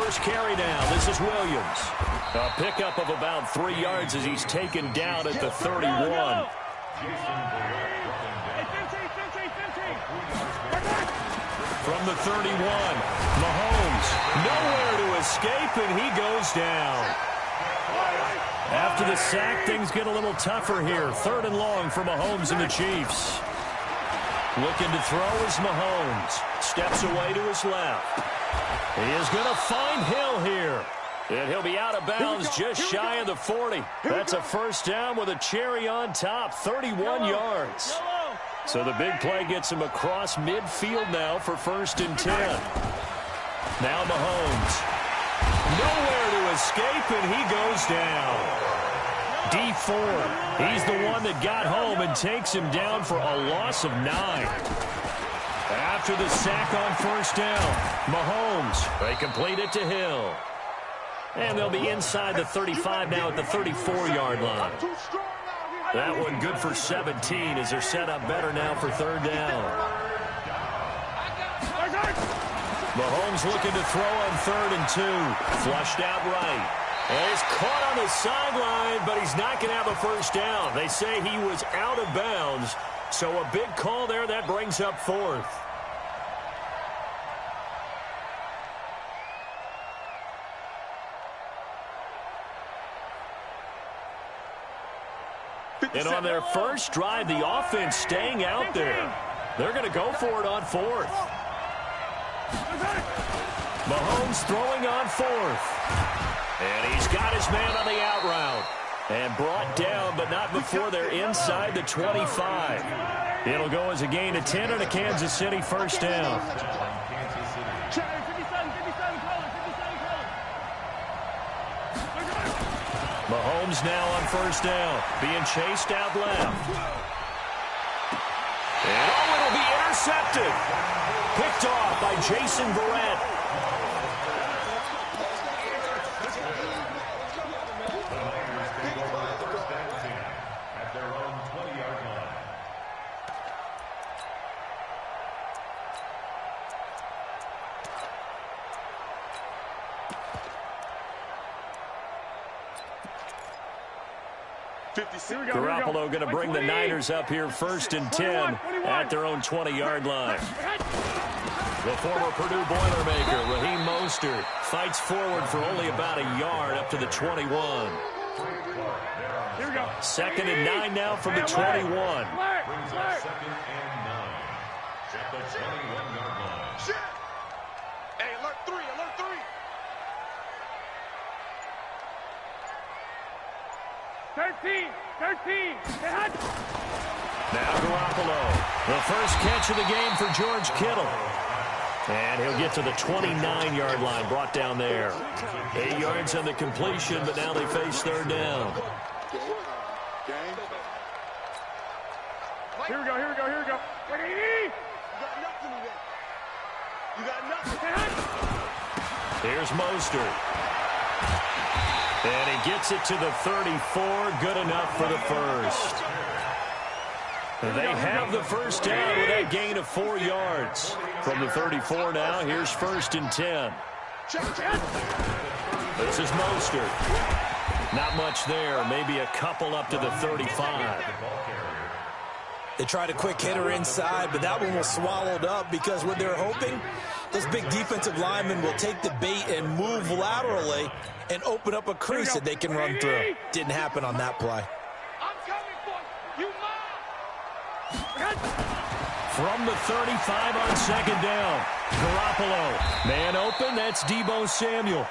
first carry now. This is Williams. A pickup of about 3 yards as he's taken down at the 31. From the 31, Mahomes, nowhere to escape, and he goes down. After the sack, things get a little tougher here. 3rd and long for Mahomes and the Chiefs. Looking to throw is Mahomes. Steps away to his left. He is going to find Hill here. And he'll be out of bounds just shy of the 40. That's a first down with a cherry on top, 31 yards. So the big play gets him across midfield now for 1st and 10. Now Mahomes. Nowhere to escape, and he goes down. D Ford, he's the one that got home and takes him down for a loss of 9. After the sack on 1st down, Mahomes, they complete it to Hill. And they'll be inside the 35 now at the 34-yard line. That one good for 17 as they're set up better now for 3rd down. Mahomes looking to throw on 3rd and 2. Flushed out right. And he's caught on the sideline, but he's not going to have a first down. They say he was out of bounds. So a big call there. That brings up 4th. And on their first drive, the offense staying out there. They're going to go for it on 4th. Mahomes throwing on 4th. And he's got his man on the out route. And brought down, but not before they're inside the 25. It'll go as a gain of 10 and a Kansas City first down. Mahomes now on 1st down, being chased out left. And it'll be intercepted. Picked off by Jason Verrett. Garoppolo going to bring the Niners up here 1st and 10 at their own 20-yard line. The former Purdue Boilermaker, Raheem Mostert, fights forward for only about a yard up to the 21. 2nd and 9 now from the 21. Hey, alert 3, alert 3. Now Garoppolo, the first catch of the game for George Kittle. And he'll get to the 29-yard line, brought down there. 8 yards on the completion, but now they face 3rd down. Here we go. You got nothing today. You got nothing. Here's Mostert. And he gets it to the 34, good enough for the first. They have the first down with that gain of 4 yards. From the 34 now, here's 1st and 10. This is Mostert. Not much there, maybe a couple up to the 35. They tried a quick hitter inside, but that one was swallowed up because what they're hoping, those big defensive linemen will take the bait and move laterally and open up a crease that they can run through. Didn't happen on that play. I'm coming for you, From the 35 on 2nd down, Garoppolo. Man open, that's Deebo Samuel.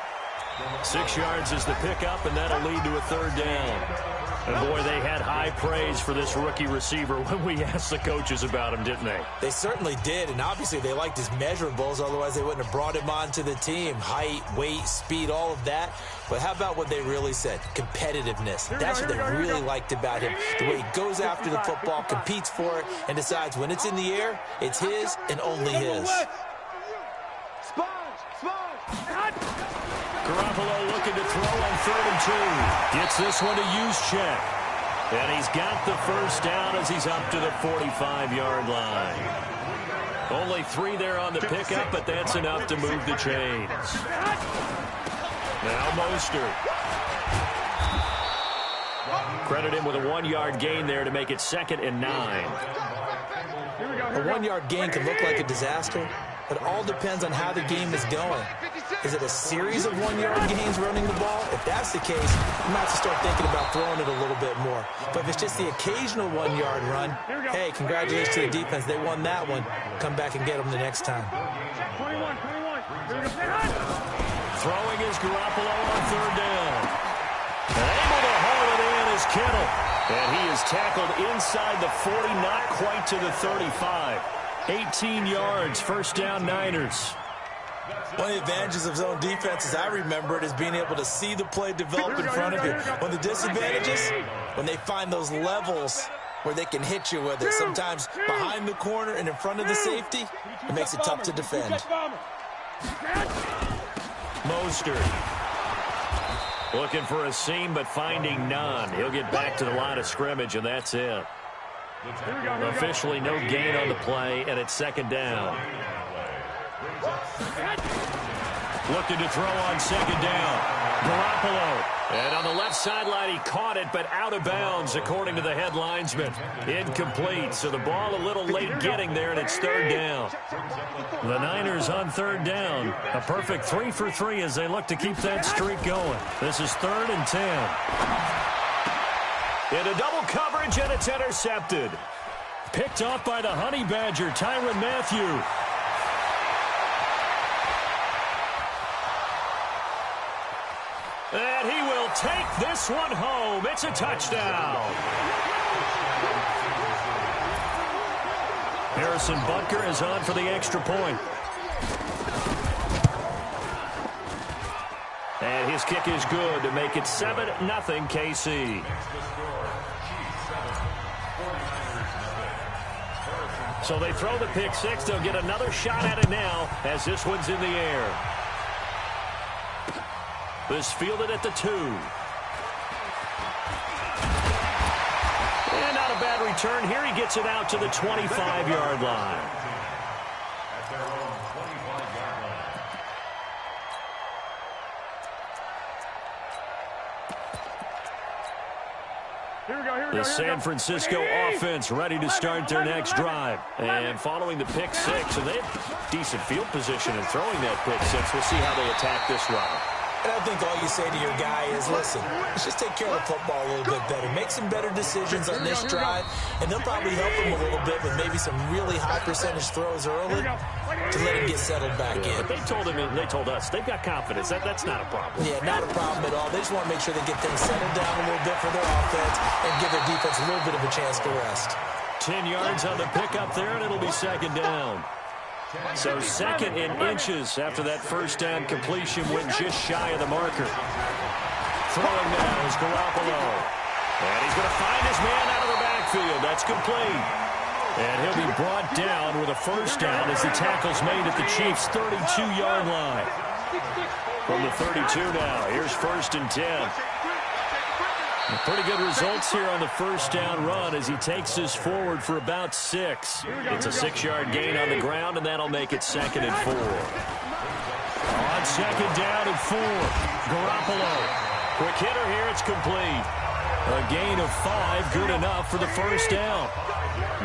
6 yards is the pickup, and that'll lead to a 3rd down. And boy, they had high praise for this rookie receiver when we asked the coaches about him, didn't they? They certainly did, and obviously they liked his measurables, otherwise they wouldn't have brought him onto the team. Height, weight, speed, all of that. But how about what they really said? Competitiveness. That's what they really liked about him. The way he goes after the football, competes for it, and decides when it's in the air, it's his and only his. Garoppolo looking to throw on 3rd and 2. Gets this one to Juszczyk. And he's got the first down as he's up to the 45-yard line. Only 3 there on the pickup, but that's enough to move the chains. Now Mostert. Credit him with a 1-yard gain there to make it 2nd and 9. A 1-yard gain can look like a disaster, but it all depends on how the game is going. Is it a series of 1-yard gains running the ball? If that's the case, you might have to start thinking about throwing it a little bit more. But if it's just the occasional 1-yard run, hey, congratulations to the defense. They won that one. Come back and get them the next time. 21. Throwing is Garoppolo on 3rd down. And able to haul it in is Kittle. And he is tackled inside the 40, not quite to the 35. 18 yards, 1st down Niners. One of the advantages of zone defense, as I remember it, is being able to see the play develop in front of you. One of the disadvantages, when they find those levels where they can hit you with it, sometimes behind the corner and in front of the safety, it makes it tough to defend. Mostert. Looking for a seam, but finding none. He'll get back to the line of scrimmage, and that's it. Officially no gain on the play, and it's 2nd down. Looking to throw on 2nd down. Garoppolo. And on the left sideline, he caught it, but out of bounds, according to the head linesman. Incomplete, so the ball a little late getting there, and it's 3rd down. The Niners on 3rd down. A perfect 3 for 3 as they look to keep that streak going. This is 3rd and 10. Into double coverage, and it's intercepted. Picked off by the Honey Badger, Tyrann Mathieu. And he will take this one home. It's a touchdown. Harrison Butker is on for the extra point. And his kick is good to make it 7-0 KC. So they throw the pick six. They'll get another shot at it now as this one's in the air. This fielded at the 2. And not a bad return. Here he gets it out to the 25-yard line. The San Francisco offense ready to start their next drive. And following the pick six, and they have decent field position in throwing that pick six. We'll see how they attack this round. And I think all you say to your guy is, listen, let's just take care of the football a little bit better. Make some better decisions on this drive, and they'll probably help him a little bit with maybe some really high percentage throws early to let him get settled back in. But they told him, and they told us, they've got confidence. That's not a problem. Yeah, not a problem at all. They just want to make sure they get things settled down a little bit for their offense and give their defense a little bit of a chance to rest. 10 yards on the pickup there, and it'll be 2nd down. So 2nd in inches after that first down completion went just shy of the marker. Throwing now is Garoppolo. And he's going to find his man out of the backfield. That's complete. And he'll be brought down with a first down as the tackle's made at the Chiefs' 32-yard line. From the 32 now, here's 1st and 10. Pretty good results here on the first down run as he takes this forward for about 6. It's a 6-yard gain on the ground, and that'll make it 2nd and 4. On 2nd down and 4, Garoppolo. Quick hitter here, it's complete. A gain of 5, good enough for the first down.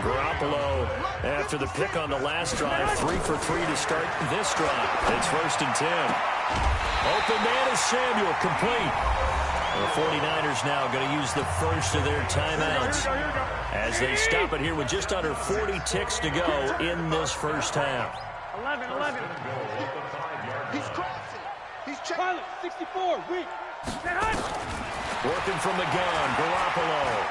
Garoppolo, after the pick on the last drive, 3 for 3 to start this drive. It's 1st and 10. Open man is Samuel, complete. The 49ers now going to use the first of their timeouts as they stop it here with just under 40 ticks to go in this first half. 11. He's crossing. He's checking. 64. Weak. Working from the gun, Garoppolo.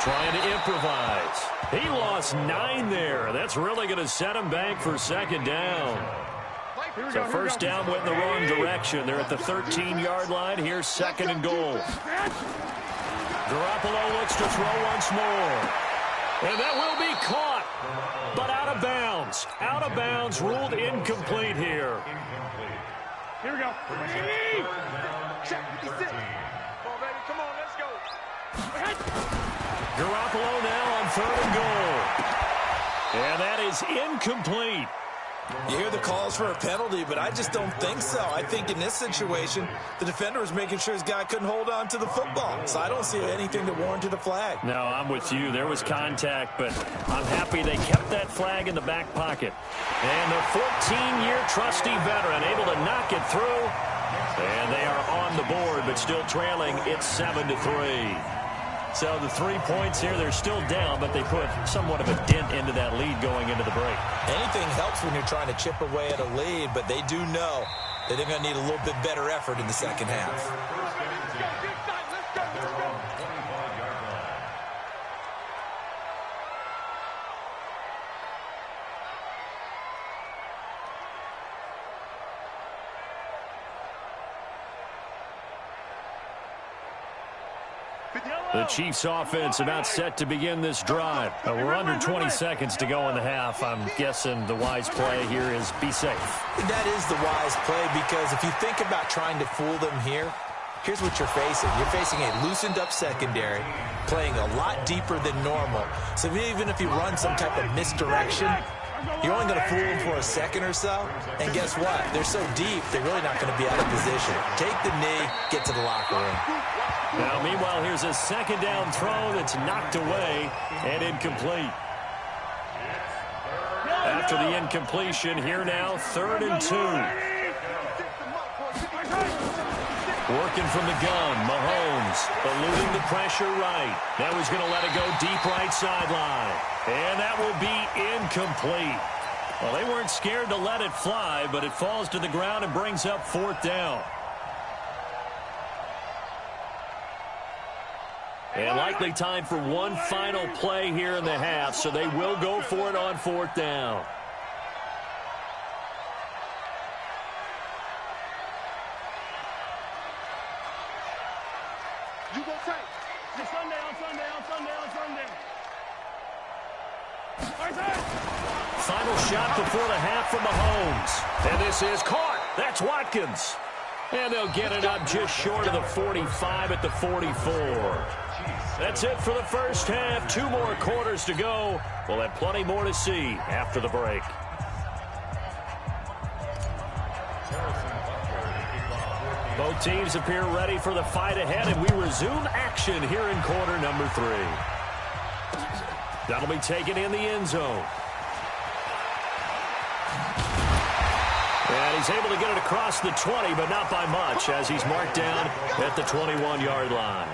Trying to improvise. He lost 9 there. That's really going to set him back for 2nd down. So first down went in the wrong direction. They're at the 13-yard line. Here's 2nd and goal. Garoppolo looks to throw once more. And that will be caught, but out of bounds. Out of bounds, ruled incomplete here. Here we go. Check 56. Come on, baby. Come on, let's go. Garoppolo now on 3rd and goal. And that is incomplete. You hear the calls for a penalty, but I just don't think so. I think in this situation, the defender was making sure his guy couldn't hold on to the football. So I don't see anything that warranted a flag. No, I'm with you. There was contact, but I'm happy they kept that flag in the back pocket. And the 14-year trusty veteran able to knock it through. And they are on the board, but still trailing. It's 7-3. So the 3 points here, they're still down, but they put somewhat of a dent into that lead going into the break. Anything helps when you're trying to chip away at a lead, but they do know that they're going to need a little bit better effort in the second half. The Chiefs offense about set to begin this drive. We're under 20 seconds to go in the half. I'm guessing the wise play here is be safe. That is the wise play, because if you think about trying to fool them here, here's what you're facing. You're facing a loosened up secondary, playing a lot deeper than normal. So even if you run some type of misdirection, you're only going to fool them for a second or so. And guess what? They're so deep, they're really not going to be out of position. Take the knee, get to the locker room. Now, meanwhile, here's a second down throw that's knocked away and incomplete. After the incompletion, here now, 3rd and 2. Working from the gun, Mahomes eluding the pressure right. Now he's going to let it go deep right sideline. And that will be incomplete. Well, they weren't scared to let it fly, but it falls to the ground and brings up 4th down. And likely time for one final play here in the half, so they will go for it on 4th down. You go take. It's Sunday. Final shot before the half from Mahomes. And this is caught. That's Watkins. And they'll get it up just short of the 45 at the 44. That's it for the first half. 2 more quarters to go. We'll have plenty more to see after the break. Both teams appear ready for the fight ahead, and we resume action here in quarter number 3. That'll be taken in the end zone. And he's able to get it across the 20, but not by much, as he's marked down at the 21-yard line.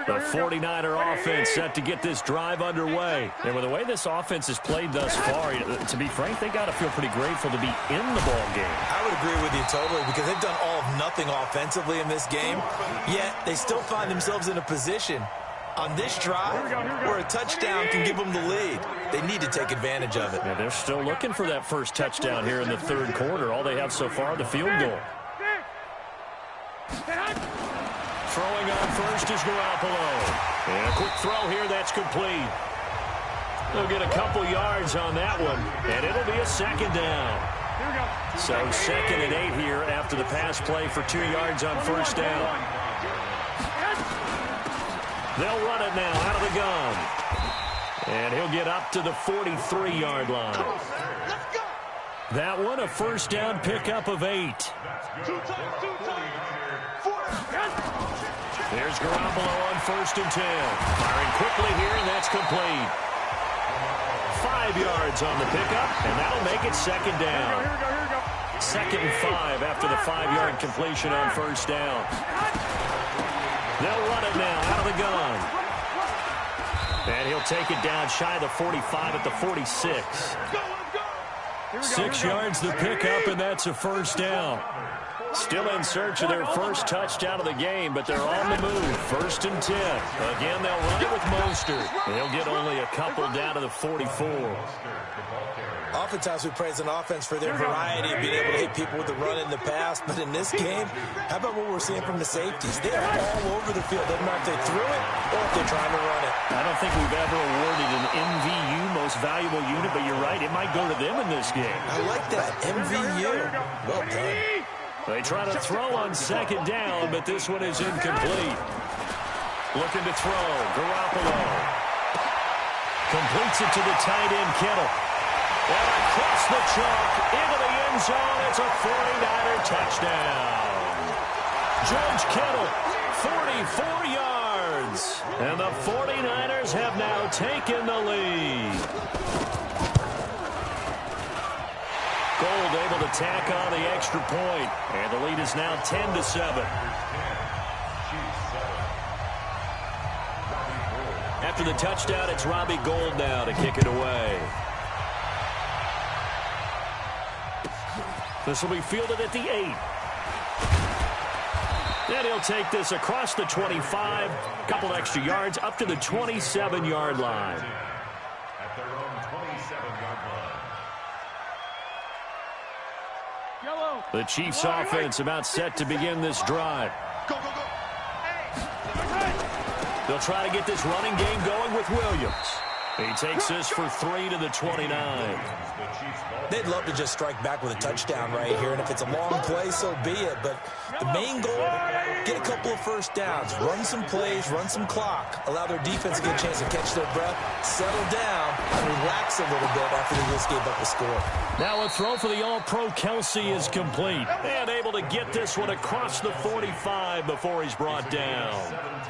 The 49er offense set to get this drive underway. And with the way this offense has played thus far, to be frank, they got to feel pretty grateful to be in the ball game. I would agree with you totally, because they've done all of nothing offensively in this game, yet they still find themselves in a position on this drive where a touchdown can give them the lead. They need to take advantage of it. Yeah, they're still looking for that first touchdown here in the 3rd quarter. All they have so far, the field goal. Throwing on first is Garoppolo. And a quick throw here, that's complete. They'll get a couple yards on that one, and it'll be a 2nd down. So 2nd and 8 here after the pass play for 2 yards on 1st down. They'll run it now out of the gun. And he'll get up to the 43-yard line. That one, a 1st down pickup of 8. There's Garoppolo on 1st and 10. Firing quickly here, and that's complete. 5 yards on the pickup, and that'll make it 2nd down. 2nd and 5 after the 5-yard completion on 1st down. They'll run it now out of the gun. And he'll take it down shy of the 45 at the 46. 6 yards the pickup, and that's a 1st down. Still in search of their first touchdown of the game, but they're on the move. 1st and 10. Again, they'll run it with Mostert. They'll get only a couple down to the 44. Oftentimes we praise an offense for their variety of being able to hit people with the run in the pass, but in this game, how about what we're seeing from the safeties? They're all over the field. Doesn't matter if they threw it or if they're trying to run it. I don't think we've ever awarded an MVU, most valuable unit, but you're right, it might go to them in this game. I like that, MVU. Well done. They try to throw on second down, but this one is incomplete. Looking to throw, Garoppolo. Completes it to the tight end, Kittle. And across the chalk, into the end zone, it's a 49er touchdown. George Kittle, 44 yards. And the 49ers have now taken the lead. Gold able to tack on the extra point, and the lead is now 10-7. After the touchdown, it's Robbie Gould now to kick it away. This will be fielded at the 8. And he'll take this across the 25, a couple extra yards, up to the 27-yard line. At their own 27-yard line. The Chiefs' offense about set to begin this drive. Go, go, go. They'll try to get this running game going with Williams. He takes this for 3 to the 29. They'd love to just strike back with a touchdown right here, and if it's a long play, so be it. But the main goal, get a couple of first downs, run some plays, run some clock, allow their defense to get a chance to catch their breath, settle down, and relax a little bit after they just gave up a score. Now a throw for the All-Pro Kelsey is complete, and able to get this one across the 45 before he's brought down.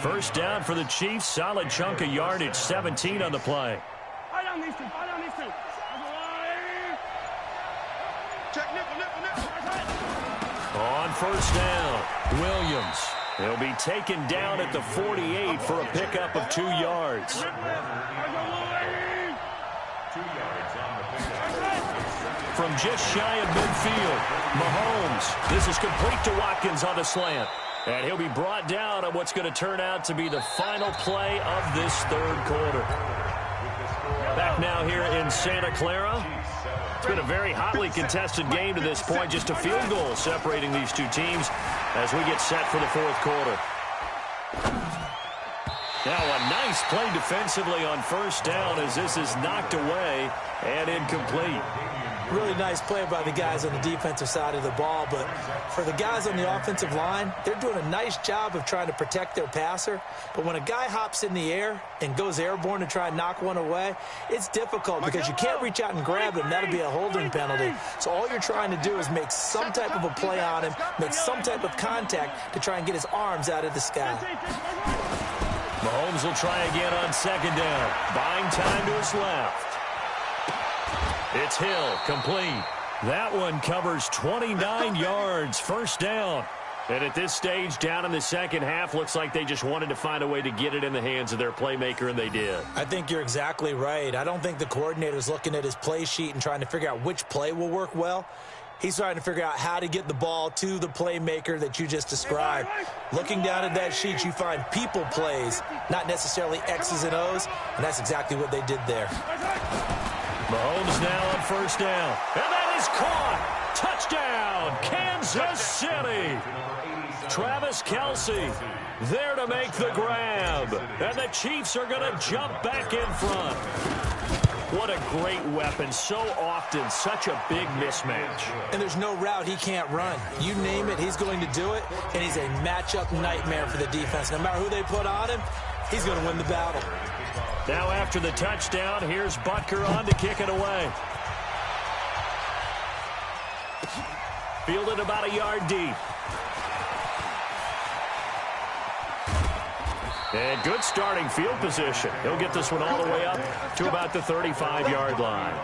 First down for the Chiefs, solid chunk of yardage, 17 on the play. Fire down these two, fire down these two. Check nickel. On first down, Williams. He'll be taken down at the 48 for a pickup of 2 yards. 2 yards on the pickup. From just shy of midfield, Mahomes. This is complete to Watkins on the slant. And he'll be brought down on what's going to turn out to be the final play of this third quarter. Back now here in Santa Clara. It's been a very hotly contested game to this point. Just a field goal separating these two teams as we get set for the fourth quarter. Now a nice play defensively on first down as this is knocked away and incomplete. Really nice play by the guys on the defensive side of the ball, but for the guys on the offensive line, they're doing a nice job of trying to protect their passer. But when a guy hops in the air and goes airborne to try and knock one away, it's difficult because you can't reach out and grab him. That'll be a holding penalty. So all you're trying to do is make some type of a play on him, make some type of contact to try and get his arms out of the sky. Mahomes will try again on second down. Buying time to his left. It's Hill, complete. That one covers 29 yards, first down. And at this stage, down in the second half, looks like they just wanted to find a way to get it in the hands of their playmaker, and they did. I think you're exactly right. I don't think the coordinator's looking at his play sheet and trying to figure out which play will work well. He's trying to figure out how to get the ball to the playmaker that you just described. Looking down at that sheet, you find people plays, not necessarily X's and O's, and that's exactly what they did there. Mahomes now on first down. And that is caught. Touchdown, Kansas City. Travis Kelce there to make the grab. And the Chiefs are going to jump back in front. What a great weapon. So often, such a big mismatch. And there's no route he can't run. You name it, he's going to do it. And he's a matchup nightmare for the defense. No matter who they put on him, he's going to win the battle. Now after the touchdown, here's Butker on to kick it away. Fielded about a yard deep. And good starting field position. He'll get this one all the way up to about the 35-yard line.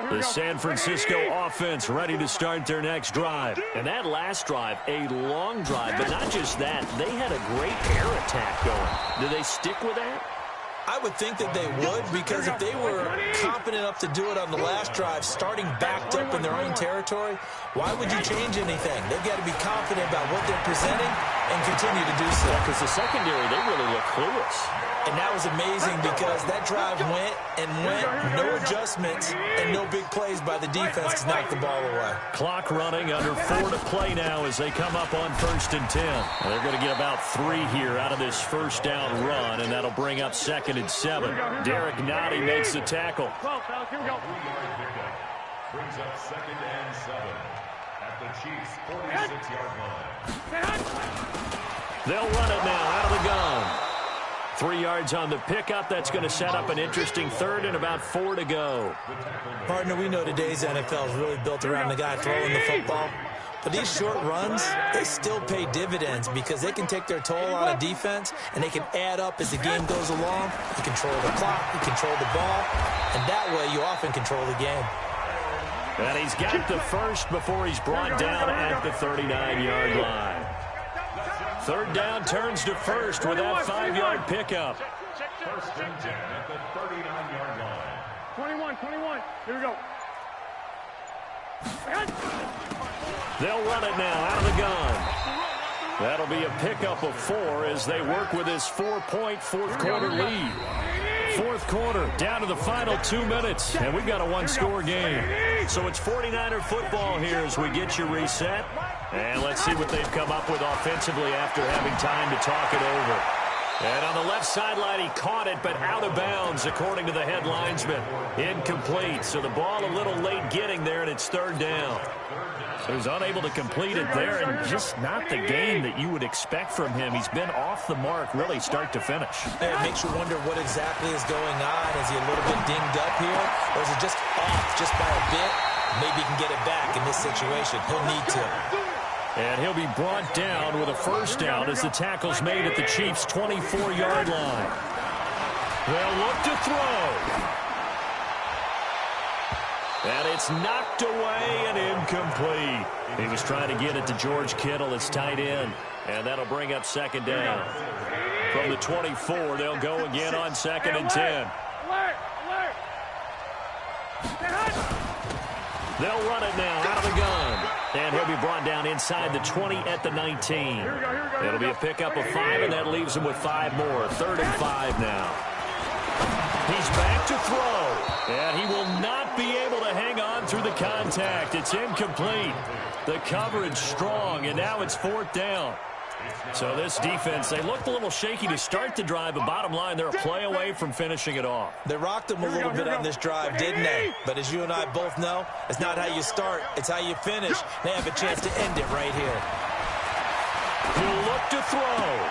The San Francisco offense ready to start their next drive. And that last drive, a long drive. But not just that, they had a great air attack going. Do they stick with that? I would think that they would, because if they were confident enough to do it on the last drive, starting backed up in their own territory, why would you change anything? They've got to be confident about what they're presenting and continue to do so. Because the secondary, they really look clueless. And that was amazing because that drive went, no adjustments, and no big plays by the defense to knock the ball away. Clock running, under 4 to play now as they come up on 1st and 10. Well, they're going to get about 3 here out of this first down run, and that'll bring up 2nd and 7. Derek Nottie makes the tackle. Here we go. Brings up 2nd and 7 at the Chiefs' 46-yard line. They'll run it now out of the gun. 3 yards on the pickup. That's going to set up an interesting 3rd and about 4 to go. Partner, we know today's NFL is really built around the guy throwing the football. But these short runs, they still pay dividends because they can take their toll on a defense, and they can add up as the game goes along. You control the clock, you control the ball, and that way you often control the game. And he's got the first before he's brought down at the 39-yard line. 3rd down turns to 1st with that 5-yard pickup. 1st and 10 at the 39-yard line. 21. Here we go. They'll run it now out of the gun. That'll be a pickup of 4 as they work with this 4-point 4th quarter lead. 4th quarter, down to the final 2 minutes, and we've got a 1-score game. So it's 49er football here as we get you reset. And let's see what they've come up with offensively after having time to talk it over. And on the left sideline, he caught it, but out of bounds, according to the head linesman. Incomplete, so the ball a little late getting there, and it's 3rd down. So he's unable to complete it there, and just not the game that you would expect from him. He's been off the mark, really, start to finish. And it makes you wonder what exactly is going on. Is he a little bit dinged up here, or is it just off just by a bit? Maybe he can get it back in this situation. He'll need to. And he'll be brought down with a 1st down as the tackle's made at the Chiefs' 24-yard line. They'll look to throw. And it's knocked away and incomplete. He was trying to get it to George Kittle, his tight end. And that'll bring up 2nd down. From the 24, they'll go again on 2nd and 10. They'll run it now out of the gun. And he'll be brought down inside the 20 at the 19. It'll be a pickup of 5, and that leaves him with 5 more. 3rd and 5 now. He's back to throw. And he will not be able to hang on through the contact. It's incomplete. The coverage strong, and now it's 4th down. So this defense, they looked a little shaky to start the drive, but bottom line, they're a play away from finishing it off. They rocked him a little bit on this drive, didn't they? But as you and I both know, it's not how you start, it's how you finish. They have a chance to end it right here. He'll look to throw.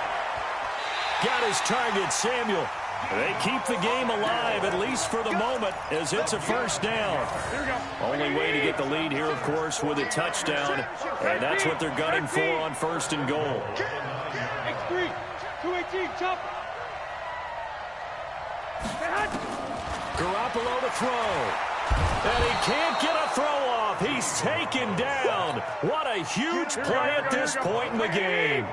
Got his target, Samuel. They keep the game alive, at least for the moment, as it's a 1st down. Only way to get the lead here, of course, with a touchdown, and that's what they're gunning for on 1st and goal. X3, 218, chop. Garoppolo to throw. And he can't get a throw off. He's taken down. What a huge play at this point in the game.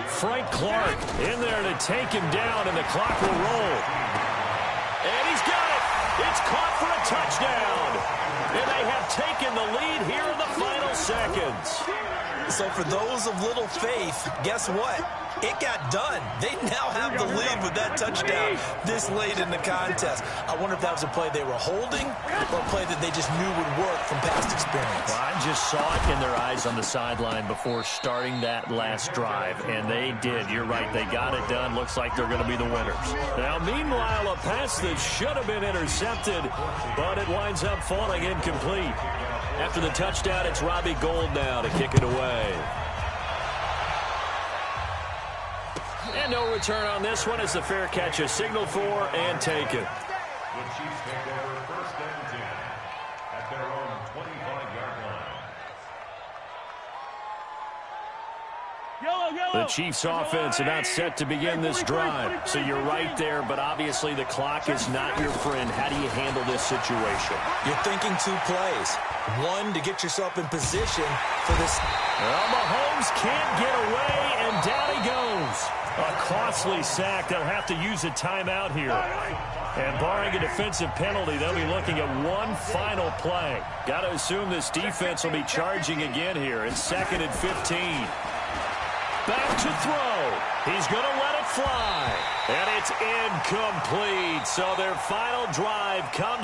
Frank Clark in there to take him down, and the clock will roll. And he's got it. It's caught for a touchdown. And they have taken the lead here in the final seconds. So for those of little faith, guess what? It got done. They now have the lead with that touchdown this late in the contest. I wonder if that was a play they were holding or a play that they just knew would work from past experience. Well, I just saw it in their eyes on the sideline before starting that last drive, and they did. You're right. They got it done. Looks like they're going to be the winners. Now, meanwhile, a pass that should have been intercepted, but it winds up falling incomplete. After the touchdown, it's Robbie Gould now to kick it away. And no return on this one as the fair catch is signaled for and taken. The Chiefs take over 1st and 10 at their own 25-yard line. The Chiefs offense about set to begin this drive. So you're right there, but obviously the clock is not your friend. How do you handle this situation? You're thinking 2 plays. One, to get yourself in position for this. Well, Mahomes can't get away, and down he goes. A costly sack. They'll have to use a timeout here. And barring a defensive penalty, they'll be looking at one final play. Got to assume this defense will be charging again here. It's 2nd and 15. Back to throw. He's going to let it fly. And it's incomplete. So their final drive comes